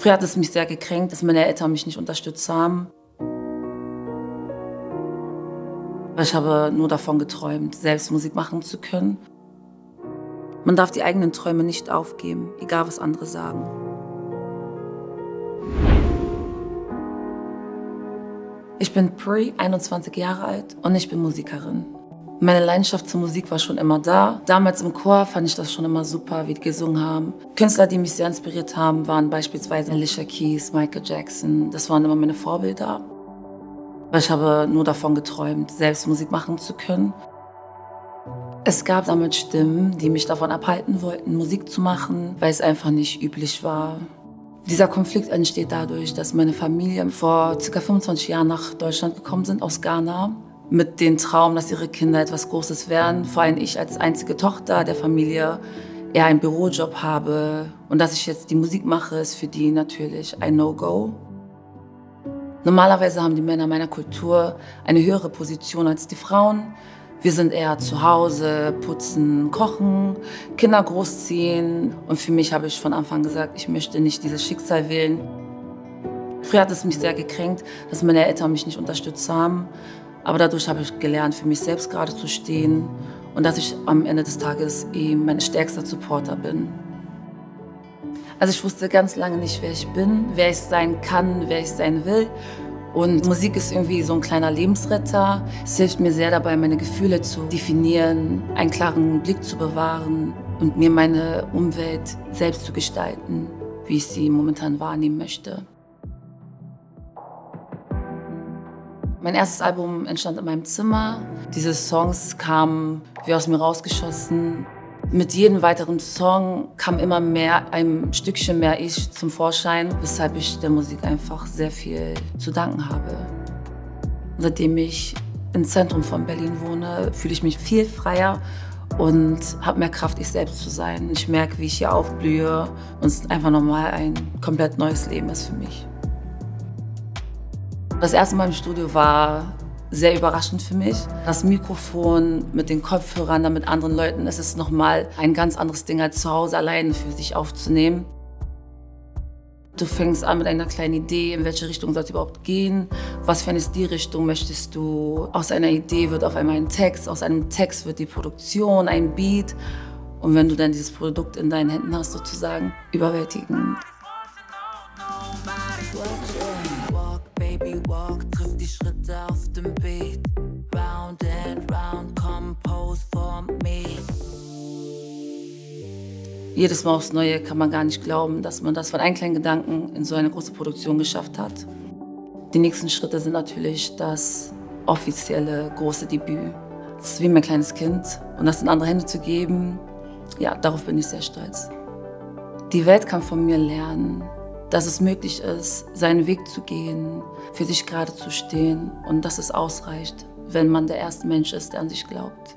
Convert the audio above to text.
Früher hat es mich sehr gekränkt, dass meine Eltern mich nicht unterstützt haben. Ich habe nur davon geträumt, selbst Musik machen zu können. Man darf die eigenen Träume nicht aufgeben, egal was andere sagen. Ich bin Pri, 21 Jahre alt und ich bin Musikerin. Meine Leidenschaft zur Musik war schon immer da. Damals im Chor fand ich das schon immer super, wie die gesungen haben. Künstler, die mich sehr inspiriert haben, waren beispielsweise Alicia Keys, Michael Jackson. Das waren immer meine Vorbilder. Ich habe nur davon geträumt, selbst Musik machen zu können. Es gab damals Stimmen, die mich davon abhalten wollten, Musik zu machen, weil es einfach nicht üblich war. Dieser Konflikt entsteht dadurch, dass meine Familie vor ca. 25 Jahren nach Deutschland gekommen sind, aus Ghana, mit dem Traum, dass ihre Kinder etwas Großes werden. Vor allem ich als einzige Tochter der Familie eher einen Bürojob habe. Und dass ich jetzt die Musik mache, ist für die natürlich ein No-Go. Normalerweise haben die Männer meiner Kultur eine höhere Position als die Frauen. Wir sind eher zu Hause, putzen, kochen, Kinder großziehen. Und für mich habe ich von Anfang gesagt, ich möchte nicht dieses Schicksal wählen. Früher hat es mich sehr gekränkt, dass meine Eltern mich nicht unterstützt haben. Aber dadurch habe ich gelernt, für mich selbst gerade zu stehen und dass ich am Ende des Tages eben mein stärkster Supporter bin. Also ich wusste ganz lange nicht, wer ich bin, wer ich sein kann, wer ich sein will. Und Musik ist irgendwie so ein kleiner Lebensretter. Es hilft mir sehr dabei, meine Gefühle zu definieren, einen klaren Blick zu bewahren und mir meine Umwelt selbst zu gestalten, wie ich sie momentan wahrnehmen möchte. Mein erstes Album entstand in meinem Zimmer. Diese Songs kamen wie aus mir rausgeschossen. Mit jedem weiteren Song kam immer mehr, ein Stückchen mehr ich zum Vorschein, weshalb ich der Musik einfach sehr viel zu danken habe. Seitdem ich im Zentrum von Berlin wohne, fühle ich mich viel freier und habe mehr Kraft, ich selbst zu sein. Ich merke, wie ich hier aufblühe und es einfach nochmal ein komplett neues Leben ist für mich. Das erste Mal im Studio war sehr überraschend für mich. Das Mikrofon mit den Kopfhörern, dann mit anderen Leuten, es ist nochmal ein ganz anderes Ding als zu Hause alleine für sich aufzunehmen. Du fängst an mit einer kleinen Idee, in welche Richtung soll es überhaupt gehen, was für eine Stilrichtung möchtest du. Aus einer Idee wird auf einmal ein Text, aus einem Text wird die Produktion, ein Beat. Und wenn du dann dieses Produkt in deinen Händen hast, sozusagen, überwältigend. Baby walk, trifft die Schritte auf dem Beat. Round and round, compose for me. Jedes Mal aufs Neue kann man gar nicht glauben, dass man das von einem kleinen Gedanken in so eine große Produktion geschafft hat. Die nächsten Schritte sind natürlich das offizielle große Debüt. Das ist wie mein kleines Kind. Und das in andere Hände zu geben, ja, darauf bin ich sehr stolz. Die Welt kann von mir lernen, dass es möglich ist, seinen Weg zu gehen, für sich gerade zu stehen und dass es ausreicht, wenn man der erste Mensch ist, der an sich glaubt.